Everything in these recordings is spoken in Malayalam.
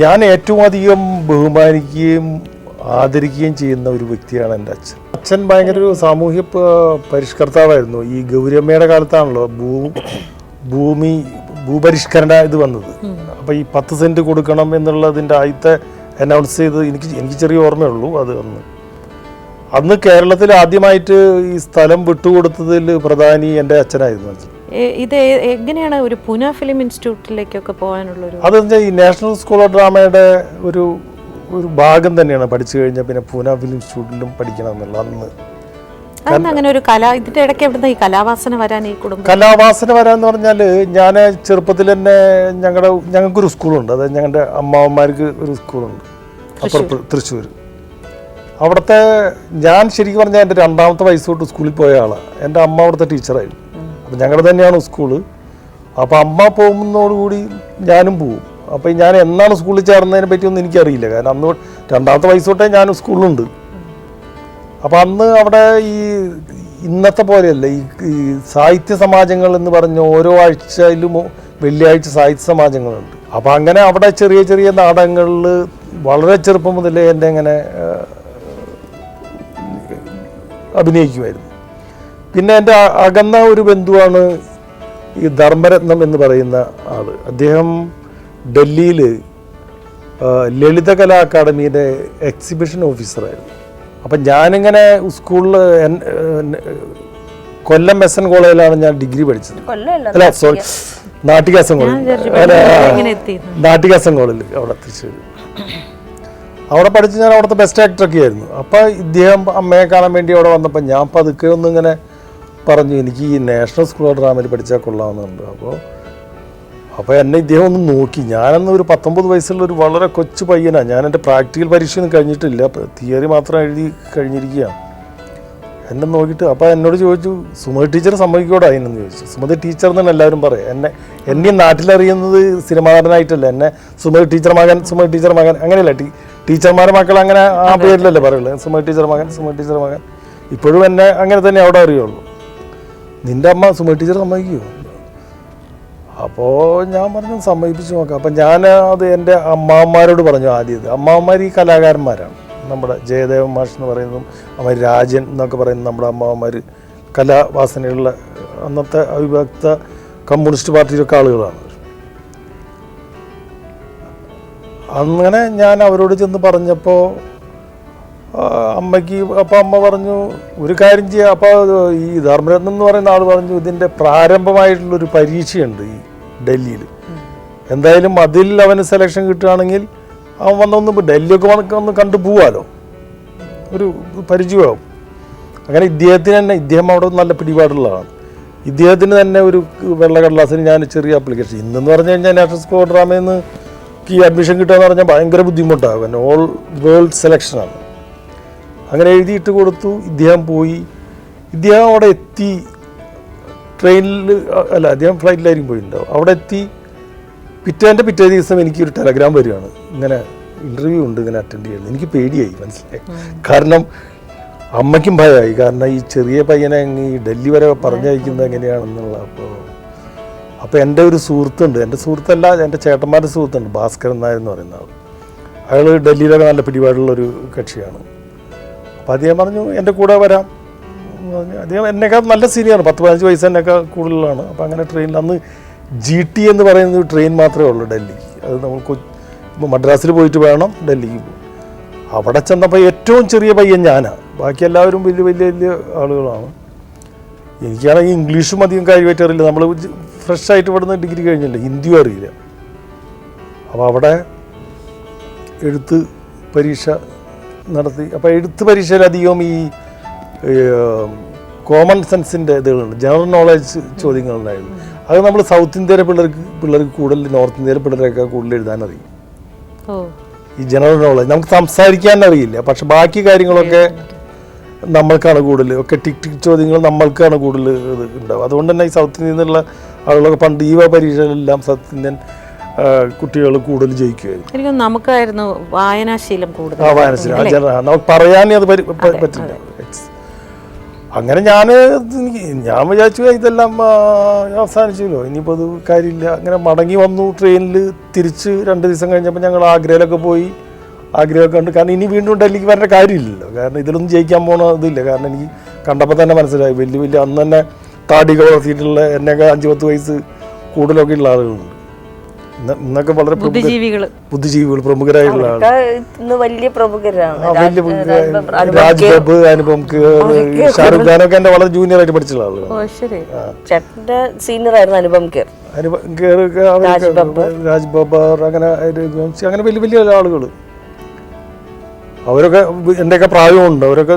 ഞാൻ ഏറ്റവും അധികം ബഹുമാനിക്കുകയും ആദരിക്കുകയും ചെയ്യുന്ന ഒരു വ്യക്തിയാണ് എൻ്റെ അച്ഛൻ. അച്ഛൻ ഭയങ്കര ഒരു സാമൂഹ്യ പരിഷ്കർത്താവായിരുന്നു. ഈ ഗൗരിയമ്മയുടെ കാലത്താണല്ലോ ഭൂപരിഷ്കരണ ഇത് വന്നത്. അപ്പോൾ ഈ 10 സെൻറ്റ് കൊടുക്കണം എന്നുള്ളതിൻ്റെ ആദ്യത്തെ അനൗൺസ് ചെയ്ത് എനിക്ക് ചെറിയ ഓർമ്മയുള്ളൂ. അത് അന്ന് കേരളത്തിൽ ആദ്യമായിട്ട് ഈ സ്ഥലം വിട്ടുകൊടുത്തതിൽ പ്രധാനി എൻ്റെ അച്ഛനായിരുന്നു. ഇത് എങ്ങനെയാണ് ഒരു പൂന ഫിലിം ഇൻസ്റ്റിറ്റ്യൂട്ടിലേക്കൊക്കെ പോകാനുള്ളൊരു? അതെന്ന് വെച്ചാൽ ഈ നാഷണൽ സ്കൂൾ ഓഫ് ഡ്രാമയുടെ ഒരു ഭാഗം തന്നെയാണ്. പഠിച്ചു കഴിഞ്ഞാൽ പിന്നെ പൂന ഫിലിം ഇൻസ്റ്റിറ്റ്യൂട്ടിലും പഠിക്കണം എന്നുള്ള അന്ന് അങ്ങനെ ഒരു ഇതിന്റെ ഇടയ്ക്ക് എവിടുന്ന ഈ കലാവാസന വരാൻ ഈ കുടുംബം? കലാവാസന വരാന്ന് പറഞ്ഞാൽ ഞാൻ ചെറുപ്പത്തിൽ തന്നെ ഞങ്ങൾക്കൊരു സ്കൂളുണ്ട്. അതായത് ഞങ്ങളുടെ അമ്മാവന്മാർക്ക് ഒരു സ്കൂളുണ്ട് അപ്പുറത്ത് തൃശ്ശൂർ. അവിടുത്തെ ഞാൻ ശരിക്കും പറഞ്ഞാൽ എൻ്റെ 2ാമത്തെ വയസ്സ് തൊട്ട് സ്കൂളിൽ പോയ ആളാണ്. എൻ്റെ അമ്മ അവിടുത്തെ ടീച്ചറായിരുന്നു. അപ്പം ഞങ്ങളുടെ തന്നെയാണ് സ്കൂള്. അപ്പോൾ അമ്മ പോകുന്നതോടുകൂടി ഞാനും പോവും. അപ്പോൾ ഞാൻ എന്നാണ് സ്കൂളിൽ ചേർന്നതിനെ പറ്റിയൊന്നും എനിക്കറിയില്ല. കാരണം അന്ന് 2ാമത്തെ വയസ്സ് തൊട്ടേ ഞാൻ സ്കൂളിലുണ്ട്. അപ്പം അന്ന് അവിടെ ഈ ഇന്നത്തെ പോലെയല്ല ഈ സാഹിത്യ സമാജങ്ങൾ എന്ന് പറഞ്ഞ് ഓരോ ആഴ്ചയിലും വെള്ളിയാഴ്ച സാഹിത്യ സമാജങ്ങളുണ്ട്. അപ്പം അങ്ങനെ അവിടെ ചെറിയ ചെറിയ നാടകങ്ങളിൽ വളരെ ചെറുപ്പം മുതലേ എൻ്റെ അങ്ങനെ അഭിനയിക്കുമായിരുന്നു. പിന്നെ എൻ്റെ അകന്ന ഒരു ബന്ധുവാണ് ഈ ധർമ്മരത്നം എന്ന് പറയുന്ന ആൾ. അദ്ദേഹം ഡൽഹിയിൽ ലളിതകലാ അക്കാദമിയുടെ എക്സിബിഷൻ ഓഫീസറായിരുന്നു. അപ്പം ഞാനിങ്ങനെ സ്കൂളിൽ കൊല്ലം SN കോളേജിലാണ് ഞാൻ ഡിഗ്രി പഠിച്ചത്. അല്ല സോറി, നാട്ടിക കോളേജിൽ അവിടെ തൃശ്ശൂർ. അവിടെ പഠിച്ച് ഞാൻ അവിടുത്തെ ബെസ്റ്റ് ആക്ടറൊക്കെ ആയിരുന്നു. അപ്പോൾ ഇദ്ദേഹം അമ്മയെ കാണാൻ വേണ്ടി അവിടെ വന്നപ്പോൾ ഞാൻ പതുക്കെ ഒന്നിങ്ങനെ പറഞ്ഞു, എനിക്ക് ഈ നാഷണൽ സ്കൂൾ ഓഫ് ഡ്രാമയിൽ പഠിച്ചാൽ കൊള്ളാമെന്നുണ്ട്. അപ്പോൾ എന്നെ ഇദ്ദേഹം ഒന്ന് നോക്കി. ഞാനന്ന് ഒരു 19 വയസ്സുള്ള ഒരു വളരെ കൊച്ചു പയ്യനാണ്. ഞാൻ എൻ്റെ പ്രാക്ടിക്കൽ പരീക്ഷയൊന്നും കഴിഞ്ഞിട്ടില്ല, തിയറി മാത്രം എഴുതി കഴിഞ്ഞിരിക്കുകയാണ്. എന്നെ നോക്കിയിട്ട് അപ്പോൾ എന്നോട് ചോദിച്ചു, സുമതി ടീച്ചർ സമ്മതിക്കോടെ അതിനെന്ന് ചോദിച്ചു. സുമതി ടീച്ചർ എന്നാണ് എല്ലാവരും പറയും. എന്നെ നാട്ടിലറിയുന്നത് സിനിമാ നടനായിട്ടല്ല, എന്നെ സുമതി ടീച്ചർ മകൻ അങ്ങനെയല്ല, ടീച്ചർമാരുടെ മക്കൾ അങ്ങനെ ആ പേരിലല്ലേ പറയുള്ളൂ. സുമതി ടീച്ചർ മകൻ. ഇപ്പോഴും എന്നെ അങ്ങനെ തന്നെ അവിടെ അറിയുള്ളൂ. നിൻ്റെ അമ്മ സുമതി ടീച്ചർ സമ്മതിക്കുമോ? അപ്പോൾ ഞാൻ പറഞ്ഞു സമ്മതിപ്പിച്ച് നോക്കാം. അപ്പം ഞാൻ അത് എൻ്റെ അമ്മാവന്മാരോട് പറഞ്ഞു. ആദ്യം അമ്മാവന്മാർ ഈ കലാകാരന്മാരാണ്. നമ്മുടെ ജയദേവൻ മാഷ് എന്ന് പറയുന്നതും അവർ രാജൻ എന്നൊക്കെ പറയുന്ന നമ്മുടെ അമ്മാവന്മാർ കലാവാസനയുള്ള അന്നത്തെ അവിഭക്ത കമ്മ്യൂണിസ്റ്റ് പാർട്ടിയിലൊക്കെ ആളുകളാണ്. അങ്ങനെ ഞാൻ അവരോട് ചെന്ന് പറഞ്ഞപ്പോൾ അമ്മയ്ക്ക് അമ്മ പറഞ്ഞു ഒരു കാര്യം ചെയ്യുക. അപ്പോൾ ഈ ധർമ്മരത്നം എന്ന് പറയുന്ന ആൾ പറഞ്ഞു, ഇതിൻ്റെ പ്രാരംഭമായിട്ടുള്ളൊരു പരീക്ഷയുണ്ട് ഈ ഡൽഹിയിൽ. എന്തായാലും അതിൽ അവന് സെലക്ഷൻ കിട്ടുകയാണെങ്കിൽ അവൻ വന്നൊന്ന് ഡൽഹിയൊക്കെ ഒന്ന് കണ്ടു പോവാലോ, ഒരു പരിചയമാവും. അങ്ങനെ ഇദ്ദേഹം അവിടെ നല്ല പിടിപാടുള്ളതാണ്. ഇദ്ദേഹത്തിന് തന്നെ ഒരു വെള്ളക്കടലാസിന് ഞാൻ ചെറിയ ആപ്ലിക്കേഷൻ, ഇന്നെന്ന് പറഞ്ഞു കഴിഞ്ഞാൽ നാഷണൽ സ്കൂൾ ഓഫ് ഡ്രാമയിൽ നിന്ന് ഈ അഡ്മിഷൻ കിട്ടുക എന്ന് പറഞ്ഞാൽ ഭയങ്കര ബുദ്ധിമുട്ടാകും. പിന്നെ ഓൾ വേൾഡ് സെലക്ഷനാണ്. അങ്ങനെ എഴുതിയിട്ട് കൊടുത്തു. ഇദ്ദേഹം പോയി. ഇദ്ദേഹം അവിടെ എത്തി. ട്രെയിനിൽ അല്ല, അദ്ദേഹം ഫ്ലൈറ്റിലായിരിക്കും പോയിട്ടുണ്ടാവും. അവിടെ എത്തി. പിറ്റേ ദിവസം എനിക്കൊരു ടെലഗ്രാം വരികയാണ്, ഇങ്ങനെ ഇൻ്റർവ്യൂ ഉണ്ട്, ഇങ്ങനെ അറ്റൻഡ് ചെയ്യുന്നത്. എനിക്ക് പേടിയായി, മനസ്സിലായി. കാരണം അമ്മയ്ക്കും ഭയമായി. കാരണം ഈ ചെറിയ പയ്യനെ ഈ ഡൽഹി വരെ പറഞ്ഞയക്കുന്നത് എങ്ങനെയാണെന്നുള്ള. അപ്പോൾ എൻ്റെ ഒരു സുഹൃത്തുണ്ട്, എൻ്റെ സുഹൃത്തല്ല, എൻ്റെ ചേട്ടന്മാരുടെ സുഹൃത്തുണ്ട്, ഭാസ്കരൻ നായർ എന്ന് പറയുന്ന ആൾ. അയാൾ ഡൽഹിയിലൊക്കെ നല്ല പിടിപാടുള്ളൊരു കക്ഷിയാണ്. അപ്പോൾ അദ്ദേഹം പറഞ്ഞു എൻ്റെ കൂടെ വരാം. അദ്ദേഹം എന്നെക്കാൾ നല്ല സീനിയറാണ്, 10-15 വയസ്സ് എന്നൊക്കെ കൂടുതലാണ്. അപ്പോൾ അങ്ങനെ ട്രെയിനിൽ അന്ന് GT എന്ന് പറയുന്ന ട്രെയിൻ മാത്രമേ ഉള്ളൂ ഡൽഹിക്ക്. അത് നമ്മൾ മദ്രാസിൽ പോയിട്ട് വേണം ഡൽഹിക്ക് പോകും. അവിടെ ചെന്നപ്പോൾ ഏറ്റവും ചെറിയ പയ്യൻ ഞാനാണ്, ബാക്കി എല്ലാവരും വലിയ വലിയ വലിയ ആളുകളാണ്. എനിക്കാണെങ്കിൽ ഇംഗ്ലീഷും അധികം കാര്യമായിട്ട് അറിയില്ല. നമ്മൾ ഫ്രഷായിട്ട് ഇവിടുന്ന് ഡിഗ്രി കഴിഞ്ഞില്ല, ഹിന്ദിയും അറിയില്ല. അപ്പോൾ അവിടെ എഴുത്ത് പരീക്ഷ നടത്തി. അപ്പോൾ എഴുത്ത് പരീക്ഷയിലധികം ഈ കോമൺ സെൻസിൻ്റെ ഇതുകളുണ്ട്, ജനറൽ നോളജ് ചോദ്യങ്ങളുണ്ടായിരുന്നു. അത് നമ്മൾ സൗത്ത് ഇന്ത്യയിലെ പിള്ളേർക്ക് കൂടുതൽ നോർത്ത് ഇന്ത്യയിലെ പിള്ളേരൊക്കെ കൂടുതൽ എഴുതാനറിയും. ഈ ജനറൽ നോളജ് നമുക്ക് സംസാരിക്കാൻ അറിയില്ല, പക്ഷെ ബാക്കി കാര്യങ്ങളൊക്കെ നമ്മൾക്കാണ് കൂടുതൽ. ഒക്കെ ടിക് ചോദ്യങ്ങൾ നമ്മൾക്കാണ് കൂടുതൽ ഇത് ഉണ്ടാവും. അതുകൊണ്ട് തന്നെ ഈ സൗത്ത് ഇന്ത്യയിൽ നിന്നുള്ള ആളുകളൊക്കെ പണ്ട് ഈ പരീക്ഷകളെല്ലാം സൗത്ത് ഇന്ത്യൻ കുട്ടികൾ കൂടുതൽ ജയിക്കുമായിരുന്നു. നമുക്കായിരുന്നു വായനാശീലം കൂടുതൽ. വായനാശീലം നമുക്ക് പറയാനേ അത് പറ്റില്ല. അങ്ങനെ ഞാൻ വിചാരിച്ചു ഇതെല്ലാം അവസാനിച്ചല്ലോ, ഇനിയിപ്പോൾ അത് കാര്യമില്ല. അങ്ങനെ മടങ്ങി വന്നു ട്രെയിനിൽ തിരിച്ച് 2 ദിവസം കഴിഞ്ഞപ്പോൾ ഞങ്ങൾ ആഗ്രയിലൊക്കെ പോയി. ആഗ്രഹമൊക്കെ ഉണ്ട്, കാരണം ഇനി വീണ്ടും ഡൽഹിക്ക് വരേണ്ട കാര്യമില്ലല്ലോ, കാരണം ഇതിലൊന്നും ജയിക്കാൻ പോകണ ഇതില്ല. കാരണം എനിക്ക് കണ്ടപ്പോൾ തന്നെ മനസ്സിലായി വലിയ വലിയ അന്ന് തന്നെ താടികൾ വളർത്തിയിട്ടുള്ള എന്നെയൊക്കെ 5-10 വയസ്സ് കൂടുതലൊക്കെ ഉള്ള ആളുകളുണ്ട്. ഇന്നൊക്കെ വളരെ ബുദ്ധിജീവികൾ പ്രമുഖരായിട്ടുള്ള ആളുകൾ, വലിയ പ്രമുഖരാണ്. രാജ്ബബ്, അനുപം ഖേർ, ഷാറുഖ് ഖാനൊക്കെ എന്റെ വളരെ ജൂനിയർ ആയിട്ട് പഠിച്ചുള്ള ആളുകളാണ്. ചേട്ടന്റെ സീനിയർ ആയിരുന്നു അനുപം ഖേർ, രാജ്ബബർ, അങ്ങനെ വലിയ വലിയ ആളുകൾ. അവരൊക്കെ എൻ്റെയൊക്കെ പ്രായമുണ്ട്, അവരൊക്കെ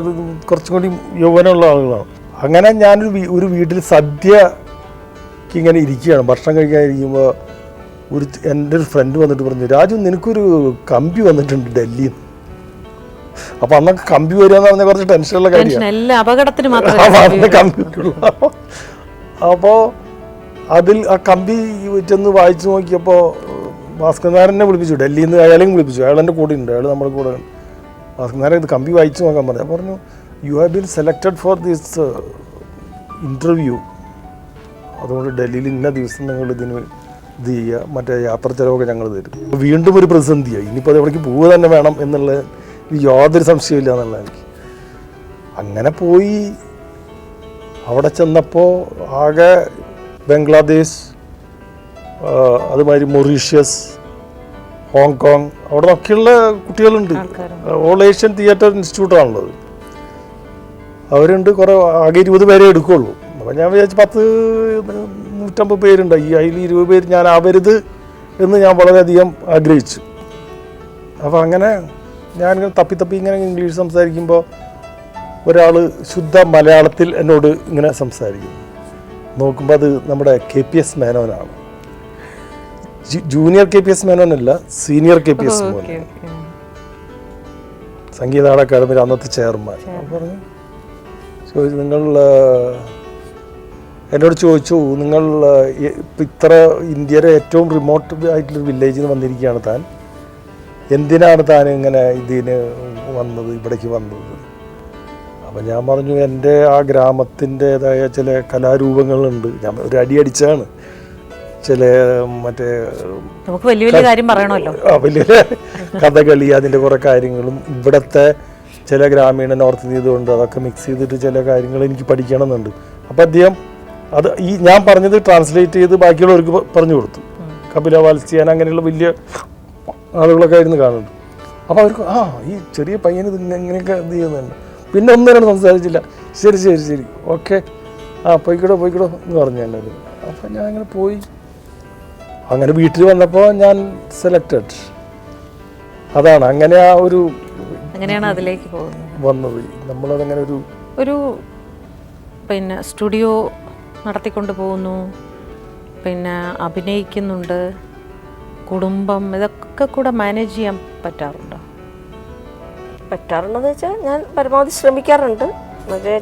കുറച്ചും കൂടി യൗവനമുള്ള ആളുകളാണ്. അങ്ങനെ ഞാനൊരു വീട്ടിൽ സദ്യക്ക് ഇങ്ങനെ ഇരിക്കുകയാണ്, ഭക്ഷണം കഴിക്കാനിരിക്കുമ്പോൾ എൻ്റെ ഒരു ഫ്രണ്ട് വന്നിട്ട് പറഞ്ഞു, രാജു നിനക്കൊരു കമ്പി വന്നിട്ടുണ്ട് ഡൽഹിയിൽ. അപ്പം അന്നൊക്കെ കമ്പി വരിക എന്ന് പറഞ്ഞാൽ കുറച്ച് ടെൻഷനുള്ള കാര്യമാണ്. കമ്പിക്കുള്ള അപ്പോൾ അതിൽ ആ കമ്പി ചെന്ന് വായിച്ചു നോക്കിയപ്പോൾ ഭാസ്കരനാരനെ വിളിപ്പിച്ചു, ഡൽഹിയിൽ നിന്ന് അയാളെയും വിളിപ്പിച്ചു. അയാൾ എൻ്റെ കൂടെ ഉണ്ട്, അയാൾ നമ്മുടെ കൂടെ. ഭാസ്കരനാരൻ ഇത് കമ്പി വായിച്ചു നോക്കാൻ പറഞ്ഞു. പറഞ്ഞു you have been selected for this interview, അതുകൊണ്ട് ഡൽഹിയിൽ ഇന്ന ദിവസം നിങ്ങൾ ഇതിന് ഇത് ചെയ്യുക, മറ്റേ യാത്ര ചിലവൊക്കെ ഞങ്ങൾ തരും. വീണ്ടും ഒരു പ്രതിസന്ധിയായി, ഇനിയിപ്പോൾ അത് എവിടേക്ക് പോവുക തന്നെ വേണം എന്നുള്ള യാതൊരു സംശയമില്ല എന്നുള്ള എനിക്ക്. അങ്ങനെ പോയി അവിടെ ചെന്നപ്പോൾ ആകെ ബംഗ്ലാദേശ്, അതുമാതിരി മൊറീഷ്യസ്, ഹോങ്കോങ്, അവിടെ നിന്നൊക്കെയുള്ള കുട്ടികളുണ്ട്. ഓൾ ഏഷ്യൻ തിയേറ്റർ ഇൻസ്റ്റിറ്റ്യൂട്ടാണുള്ളത്. അവരുണ്ട്, കുറേ ആകെ 20 പേരെ എടുക്കുകയുള്ളൂ. അപ്പം ഞാൻ വിചാരിച്ചു 150 പേരുണ്ട്, അതിൽ 20 പേര് ഞാൻ ആവരുത് എന്ന് ഞാൻ വളരെയധികം ആഗ്രഹിച്ചു. അപ്പോൾ അങ്ങനെ ഞാനിങ്ങനെ തപ്പി ഇങ്ങനെ ഇംഗ്ലീഷ് സംസാരിക്കുമ്പോൾ ഒരാൾ ശുദ്ധ മലയാളത്തിൽ എന്നോട് ഇങ്ങനെ സംസാരിക്കും. നോക്കുമ്പോൾ അത് നമ്മുടെ KPS മേനോനാണ്. ജൂനിയർ KPS മേനോനല്ല, സീനിയർ KPS മേനോൻ, സംഗീത അക്കാദമിയുടെ അന്നത്തെ ചെയർമാൻ. പറഞ്ഞു നിങ്ങൾ എന്നോട് ചോദിച്ചു, നിങ്ങൾ ഇത്ര ഇന്ത്യയിലെ ഏറ്റവും റിമോട്ട് ആയിട്ടുള്ളൊരു വില്ലേജിൽ നിന്ന് വന്നിരിക്കുകയാണ് താൻ, എന്തിനാണ് താൻ ഇങ്ങനെ ഇതിന് വന്നത്, ഇവിടേക്ക് വന്നത്? അപ്പം ഞാൻ പറഞ്ഞു എൻ്റെ ആ ഗ്രാമത്തിൻ്റെതായ ചില കലാരൂപങ്ങളുണ്ട്, ഞാൻ ഒരു അടിയടിച്ചാണ്, ചില മറ്റേ വലിയ കാര്യം പറയണമല്ലോ, വലിയ കഥകളി, അതിൻ്റെ കുറേ കാര്യങ്ങളും ഇവിടുത്തെ ചില ഗ്രാമീണ നോർത്ത് ഇന്ത്യ കൊണ്ട് അതൊക്കെ മിക്സ് ചെയ്തിട്ട് ചില കാര്യങ്ങൾ എനിക്ക് പഠിക്കണമെന്നുണ്ട്. അപ്പം അദ്ദേഹം അത് ഞാൻ പറഞ്ഞത് ട്രാൻസ്ലേറ്റ് ചെയ്ത് ബാക്കിയുള്ളവർക്ക് പറഞ്ഞു കൊടുത്തു. കപില വാത്സ്യായൻ അങ്ങനെയുള്ള വലിയ ആളുകളൊക്കെ ആയിരുന്നു കാണുന്നുണ്ട്. അപ്പോൾ അവർക്ക് ഈ ചെറിയ പയ്യന് ഇങ്ങനെയൊക്കെ ഇത് ചെയ്യുന്നുണ്ട്. പിന്നെ ഒന്നും സംസാരിച്ചില്ല. ശരി ഓക്കെ, പോയിക്കോടോ എന്ന് പറഞ്ഞു എന്നോട്. അപ്പം ഞാൻ അങ്ങനെ പോയി. അങ്ങനെ വീട്ടിൽ വന്നപ്പോൾ ഞാൻ സെലക്റ്റഡ്. അതാണ് അങ്ങനെ അങ്ങനെയാണ് അതിലേക്ക് വന്നത്. നമ്മളതങ്ങനെ ഒരു പിന്നെ സ്റ്റുഡിയോ നടത്തിക്കൊണ്ട് പോകുന്നു, പിന്നെ അഭിനയിക്കുന്നുണ്ട്, കുടുംബം, ഇതൊക്കെ കൂടെ മാനേജ് ചെയ്യാൻ പറ്റാറുണ്ടെന്ന് വെച്ചാൽ ഞാൻ പരമാവധി ശ്രമിക്കാറുണ്ട്.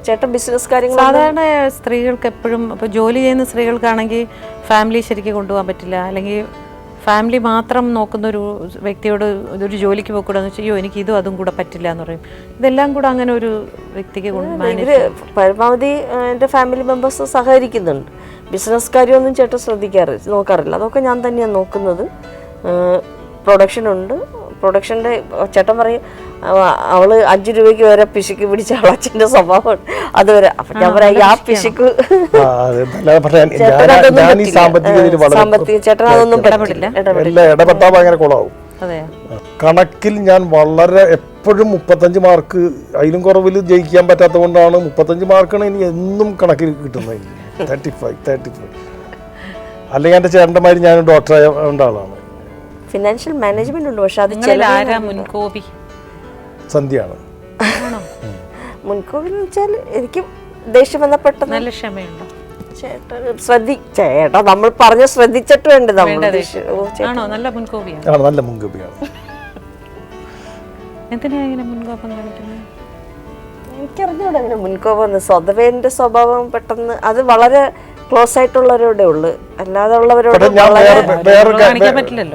ചേട്ടൻ ബിസിനസ് കാര്യങ്ങൾ സാധാരണ സ്ത്രീകൾക്ക് എപ്പോഴും ഇപ്പോൾ ജോലി ചെയ്യുന്ന സ്ത്രീകൾക്കാണെങ്കിൽ ഫാമിലി ശരിക്കും കൊണ്ടുപോകാൻ പറ്റില്ല, അല്ലെങ്കിൽ ഫാമിലി മാത്രം നോക്കുന്ന ഒരു വ്യക്തിയോട് ഒരു ജോലിക്ക് പോയിക്കൂടെന്ന് വെച്ചാൽ അയ്യോ എനിക്ക് ഇതും അതും കൂടെ പറ്റില്ല എന്ന് പറയും. ഇതെല്ലാം കൂടെ അങ്ങനെ ഒരു വ്യക്തിക്ക് പരമാവധി എൻ്റെ ഫാമിലി മെമ്പേഴ്സ് സഹകരിക്കുന്നുണ്ട്. ബിസിനസ് കാര്യമൊന്നും ചേട്ടൻ നോക്കാറില്ല, അതൊക്കെ ഞാൻ തന്നെയാണ് നോക്കുന്നത്. പ്രൊഡക്ഷനുണ്ട്, പ്രൊഡക്ഷൻ്റെ ചേട്ടൻ പറയും അവള് 5 രൂപയ്ക്ക് വരെ പിശുക്ക് പിടിച്ച അച്ഛൻ്റെ സ്വഭാവമാണ് അതുവരെ. അപ്പം ഞാൻ പറയാം ആ പിശുക്ക് സാമ്പത്തിക ചേട്ടൻ അതൊന്നും ഇടപെടില്ല. കണക്കിൽ ഞാൻ വളരെ എപ്പോഴും 35 മാർക്ക്, അതിലും കുറവിൽ ജയിക്കാൻ പറ്റാത്തത് കൊണ്ടാണ് 35 മാർക്കാണ് എനിക്ക് എന്നും കണക്കിൽ കിട്ടുന്നത്. 35 അല്ലെങ്കിൽ എൻ്റെ ചേട്ടൻ്റെ മാതിരി ഞാൻ ഡോക്ടറായ ആളാണ്. ഫിനാൻഷ്യൽ മാനേജ്മെന്റ് ഉണ്ട്, പക്ഷെ അത് സന്ധ്യയാണ്. മുൻകോപി എന്ന് വെച്ചാൽ എനിക്ക് ദേഷ്യം വന്ന പെട്ടെന്ന് നല്ല ക്ഷമയുണ്ടോ ചേട്ടാ നമ്മൾ പറഞ്ഞ ശ്രദ്ധിച്ചിട്ട് വേണ്ടത് നല്ല മുൻകോപിയാണ്. നല്ല മുൻകോപിയാണ്. എനിക്കറിഞ്ഞൂടെ അങ്ങനെ മുൻകോപം. സ്വതവേ എൻ്റെ സ്വഭാവം പെട്ടെന്ന് അത് വളരെ ക്ലോസ് ആയിട്ടുള്ളവരോടെ ഉള്ളു, അല്ലാതെ ഉള്ളവരോട്